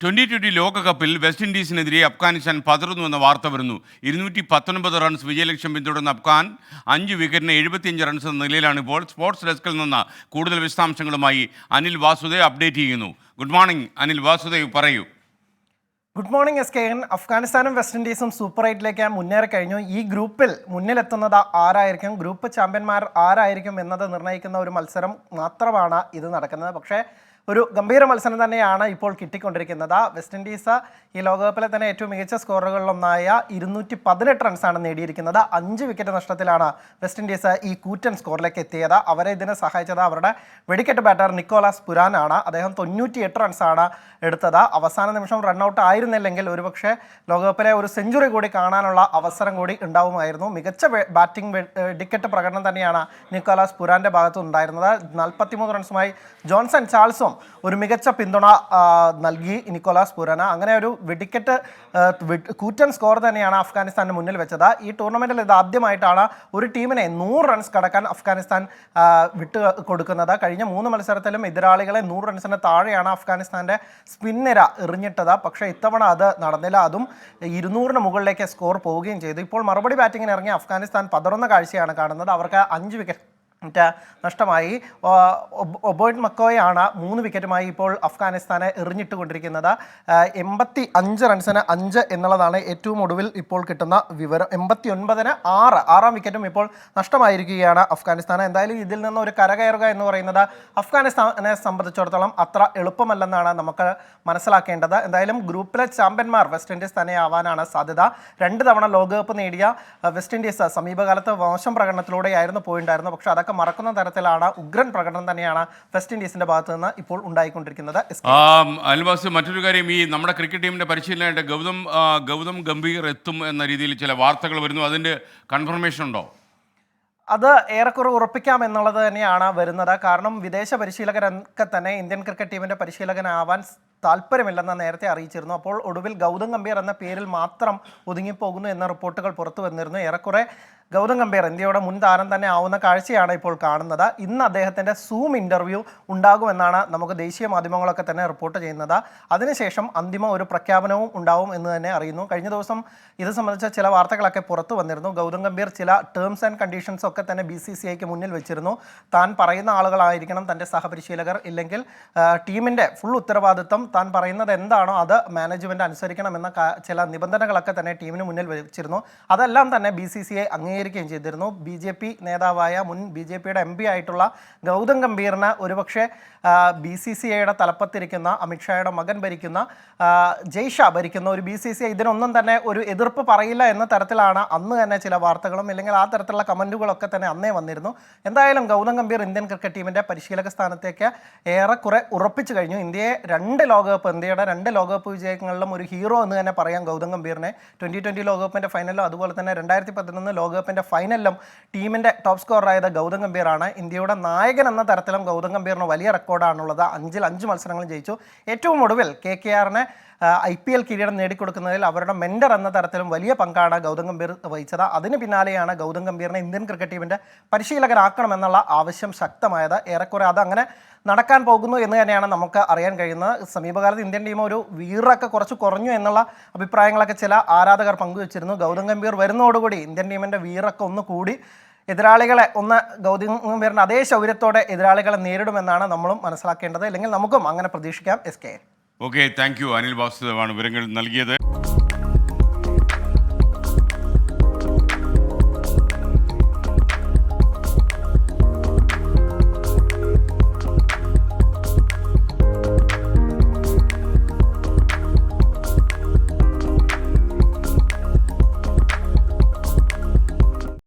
2020 ലോകകപ്പിൽ വെസ്റ്റ് ഇൻഡീസിനെതിരെ അഫ്ഗാനിസ്ഥാൻ പതറുന്നുവെന്ന വാർത്ത വരുന്നു. 219 റൺസ് വിജയലക്ഷ്യം പിന്തുടർന്ന അഫ്ഗാൻ 5 വിക്കറ്റിന് 75 റൺസ് എന്ന നിലയിലാണ് ഇപ്പോൾ. സ്പോർട്സ് ഡെസ്കിൽ നിന്ന് കൂടുതൽ വിശദാംശങ്ങളുമായി അനിൽ വാസുദേവ് അപ്ഡേറ്റ് ചെയ്യുന്നു. ഗുഡ് മോർണിംഗ് അനിൽ വാസുദേവ്, പറയൂ. Good morning S K N. അഫ്ഗാനിസ്ഥാനും വെസ്റ്റ് ഇൻഡീസും സൂപ്പർ എയ്റ്റിലേക്ക് മുന്നേറി കഴിഞ്ഞു. ഈ ഗ്രൂപ്പിൽ മുന്നിലെത്തുന്നത് ആരായിരിക്കും, ഗ്രൂപ്പ് ചാമ്പ്യന്മാർ ആരായിരിക്കും എന്നത് നിർണ്ണയിക്കുന്ന ഒരു മത്സരം മാത്രമാണ് ഇത് നടക്കുന്നത്. പക്ഷേ ഒരു ഗംഭീര മത്സരം തന്നെയാണ് ഇപ്പോൾ കിട്ടിക്കൊണ്ടിരിക്കുന്നത്. വെസ്റ്റ് ഇൻഡീസ് ഈ ലോകകപ്പിലെ തന്നെ ഏറ്റവും മികച്ച സ്കോറുകളിലൊന്നായ 218 റൺസാണ് നേടിയിരിക്കുന്നത്. 5 വിക്കറ്റ് നഷ്ടത്തിലാണ് വെസ്റ്റ് ഇൻഡീസ് ഈ കൂറ്റൻ സ്കോറിലേക്ക് എത്തിയത്. അവരെ ഇതിനെ സഹായിച്ചത് അവരുടെ വെടിക്കെട്ട് ബാറ്റർ നിക്കോളാസ് പുരാനാണ്. അദ്ദേഹം 98 റൺസാണ് എടുത്തത്. അവസാന നിമിഷം റൺഔട്ട് ആയിരുന്നില്ലെങ്കിൽ ഒരുപക്ഷെ ലോകകപ്പിലെ ഒരു സെഞ്ചുറി കൂടി കാണാനുള്ള അവസരം കൂടി ഉണ്ടാവുമായിരുന്നു. മികച്ച ബാറ്റിംഗ് വെടിക്കെട്ട് പ്രകടനം തന്നെയാണ് നിക്കോളാസ് പുരാൻ്റെ ഭാഗത്തു ഉണ്ടായിരുന്നത്. 43 റൺസുമായി ജോൺസൺ ചാൾസും ഒരു മികച്ച പിന്തുണ നൽകി നിക്കോളാസ് പുരാന. അങ്ങനെ ഒരു വെടിക്കെട്ട് കൂറ്റൻ സ്കോർ തന്നെയാണ് അഫ്ഗാനിസ്ഥാന് മുന്നിൽ വെച്ചത്. ഈ ടൂർണമെൻറ്റിൽ ഇത് ആദ്യമായിട്ടാണ് ഒരു ടീമിനെ 100 റൺസ് കടക്കാൻ അഫ്ഗാനിസ്ഥാൻ വിട്ട് കൊടുക്കുന്നത്. കഴിഞ്ഞ 3 മത്സരത്തിലും എതിരാളികളെ 100 റൺസിന് താഴെയാണ് അഫ്ഗാനിസ്ഥാൻ്റെ സ്പിന്നിര എറിഞ്ഞിട്ടത്. പക്ഷേ ഇത്തവണ അത് നടന്നില്ല. അതും 200-ന് മുകളിലേക്ക് സ്കോർ പോവുകയും ചെയ്തു. ഇപ്പോൾ മറുപടി ബാറ്റിങ്ങിന് ഇറങ്ങിയ അഫ്ഗാനിസ്ഥാൻ പതറുന്ന കാഴ്ചയാണ് കാണുന്നത്. അവർക്ക് 5 വിക്കറ്റ് നഷ്ടമായി. ഒബോയ്ഡ് മക്കോയാണ് 3 വിക്കറ്റുമായി ഇപ്പോൾ അഫ്ഗാനിസ്ഥാനെ എറിഞ്ഞിട്ട് കൊണ്ടിരിക്കുന്നത്. 85 റൺസിന് 5 എന്നുള്ളതാണ് ഏറ്റവും ഒടുവിൽ ഇപ്പോൾ കിട്ടുന്ന വിവരം. 89-ന് 6, 6-ാം വിക്കറ്റും ഇപ്പോൾ നഷ്ടമായിരിക്കുകയാണ് അഫ്ഗാനിസ്ഥാന്. എന്തായാലും ഇതിൽ നിന്ന് ഒരു കരകയറുക എന്ന് പറയുന്നത് അഫ്ഗാനിസ്ഥാനെ സംബന്ധിച്ചിടത്തോളം അത്ര എളുപ്പമല്ലെന്നാണ് നമുക്ക് മനസ്സിലാക്കേണ്ടത്. എന്തായാലും ഗ്രൂപ്പിലെ ചാമ്പ്യന്മാർ വെസ്റ്റ് ഇൻഡീസ് തന്നെ ആവാനാണ് സാധ്യത. 2 തവണ ലോകകപ്പ് നേടിയ വെസ്റ്റ് ഇൻഡീസ് സമീപകാലത്ത് മോശം പ്രകടനത്തിലൂടെയായിരുന്നു പോയിട്ടുണ്ടായിരുന്നത്. പക്ഷേ അതൊക്കെ മറക്കുന്ന തരത്തിലാണ് ഉഗ്രൻ പ്രകടനം തന്നെയാണ് വെസ്റ്റ് ഇൻഡീസിന്റെ ഭാഗത്ത് നിന്ന് ഇപ്പോൾ ഉണ്ടായിക്കൊണ്ടിരിക്കുന്നത്. അൽവാസ്, മറ്റൊരു കാര്യം, ഈ നമ്മുടെ ക്രിക്കറ്റ് ടീമിന്റെ പരിശീലനമായിട്ട് ഗൗതം ഗംഭീർ എത്തും എന്ന രീതിയിൽ ചില വാർത്തകൾ വരുന്നു. അതിന്റെ കൺഫർമേഷൻ ഉണ്ടോ? അത് ഏറെക്കുറെ ഉറപ്പിക്കാം എന്നുള്ളത് തന്നെയാണ് വരുന്നത്. കാരണം വിദേശ പരിശീലകരൊക്കെ തന്നെ ഇന്ത്യൻ ക്രിക്കറ്റ് ടീമിന്റെ പരിശീലകനാവാൻ താല്പര്യമില്ലെന്ന് നേരത്തെ അറിയിച്ചിരുന്നു. അപ്പോൾ ഒടുവിൽ ഗൗതം ഗംഭീർ എന്ന പേരിൽ മാത്രം ഒതുങ്ങിപ്പോകുന്നു എന്ന റിപ്പോർട്ടുകൾ പുറത്തു വന്നിരുന്നു. ഏറെക്കുറെ ഗൗതം ഗംഭീർ ഇന്ത്യയുടെ മുൻ താരം തന്നെ ആവുന്ന കാഴ്ചയാണ് ഇപ്പോൾ കാണുന്നത്. ഇന്ന് അദ്ദേഹത്തിൻ്റെ സൂം ഇൻ്റർവ്യൂ ഉണ്ടാകുമെന്നാണ് നമുക്ക് ദേശീയ മാധ്യമങ്ങളൊക്കെ തന്നെ റിപ്പോർട്ട് ചെയ്യുന്നത്. അതിനുശേഷം അന്തിമ ഒരു പ്രഖ്യാപനവും ഉണ്ടാവും എന്ന് തന്നെ അറിയുന്നു. കഴിഞ്ഞ ദിവസം ഇത് സംബന്ധിച്ച ചില വാർത്തകളൊക്കെ പുറത്തു വന്നിരുന്നു. ഗൗതം ഗംഭീർ ചില ടേംസ് ആൻഡ് കണ്ടീഷൻസ് ഒക്കെ തന്നെ BCCIക്ക് മുന്നിൽ വെച്ചിരുന്നു. താൻ പറയുന്ന ആളുകളായിരിക്കണം തൻ്റെ സഹപരിശീലകർ, ഇല്ലെങ്കിൽ ടീമിൻ്റെ ഫുൾ ഉത്തരവാദിത്വം താൻ പറയുന്നത് എന്താണോ അത് മാനേജ്മെൻറ്റ് അനുസരിക്കണമെന്ന ചില നിബന്ധനകളൊക്കെ തന്നെ ടീമിന് മുന്നിൽ വെച്ചിരുന്നു. അതെല്ലാം തന്നെ BCCI അംഗീകരിക്കുകയും ചെയ്തിരുന്നു. BJP നേതാവായ മുൻ BJPയുടെ MP ആയിട്ടുള്ള ഗൗതം ഗംഭീറിന് ഒരുപക്ഷെ BCCIയുടെ തലപ്പത്തിരിക്കുന്ന അമിത്ഷായുടെ മകൻ ഭരിക്കുന്ന ജയ്ഷാ ഭരിക്കുന്ന ഒരു BCCI ഇതിനൊന്നും തന്നെ ഒരു എതിർപ്പ് പറയില്ല എന്ന തരത്തിലാണ് അന്ന് തന്നെ ചില വാർത്തകളും ഇല്ലെങ്കിൽ ആ തരത്തിലുള്ള കമൻറ്റുകളൊക്കെ തന്നെ അന്നേ വന്നിരുന്നു. എന്തായാലും ഗൗതം ഗംഭീർ ഇന്ത്യൻ ക്രിക്കറ്റ് ടീമിൻ്റെ പരിശീലക സ്ഥാനത്തേക്ക് ഏറെക്കുറെ ഉറപ്പിച്ചു കഴിഞ്ഞു. ഇന്ത്യയുടെ 2 ലോകകപ്പ് വിജയങ്ങളിലും ഒരു ഹീറോ എന്ന് തന്നെ പറയാം ഗൗതം ഗംഭീറിനെ. 2020 ലോകകപ്പിൻ്റെ ഫൈനലിലും അതുപോലെ തന്നെ 2011 ലോകകപ്പിൻ്റെ ഫൈനലിലും ടീമിൻ്റെ ടോപ്പ് സ്കോററായത് ഗൗതം ഗംഭീറാണ്. ഇന്ത്യയുടെ നായകൻ എന്ന തരത്തിലും ഗൗതം ഗംഭീറിന് വലിയ റെക്കോർഡാണുള്ളത്. 5 മത്സരങ്ങളും ജയിച്ചു. ഏറ്റവും ഒടുവിൽ KKRനെ IPL കിരീടം നേടിക്കൊടുക്കുന്നതിൽ അവരുടെ മെൻഡർ എന്ന തരത്തിലും വലിയ പങ്കാണ് ഗൗതം ഗംഭീർ വഹിച്ചത്. അതിന് പിന്നാലെയാണ് ഗൗതം ഗംഭീറിനെ ഇന്ത്യൻ ക്രിക്കറ്റ് ടീമിൻ്റെ പരിശീലകനാക്കണമെന്നുള്ള ആവശ്യം ശക്തമായത്. ഏറെക്കുറെ അതങ്ങനെ നടക്കാൻ പോകുന്നു എന്ന് തന്നെയാണ് നമുക്ക് അറിയാൻ കഴിയുന്നത്. സമീപകാലത്ത് ഇന്ത്യൻ ടീം ഒരു വീറൊക്കെ കുറച്ച് കുറഞ്ഞു എന്നുള്ള അഭിപ്രായങ്ങളൊക്കെ ചില ആരാധകർ പങ്കുവച്ചിരുന്നു. ഗൗതം ഗംഭീർ വരുന്നതോടുകൂടി ഇന്ത്യൻ ടീമിൻ്റെ വീറൊക്കെ ഒന്ന് കൂടി എതിരാളികളെ ഗൗതം ഗംഭീറിൻ്റെ അതേ ശൗര്യത്തോടെ എതിരാളികളെ നേരിടുമെന്നാണ് നമ്മളും മനസ്സിലാക്കേണ്ടത്. അല്ലെങ്കിൽ നമുക്കും അങ്ങനെ പ്രതീക്ഷിക്കാം. SK. Okay, thank you. Anil വാസുദേവാണ് വിവരങ്ങൾ നൽകിയത്.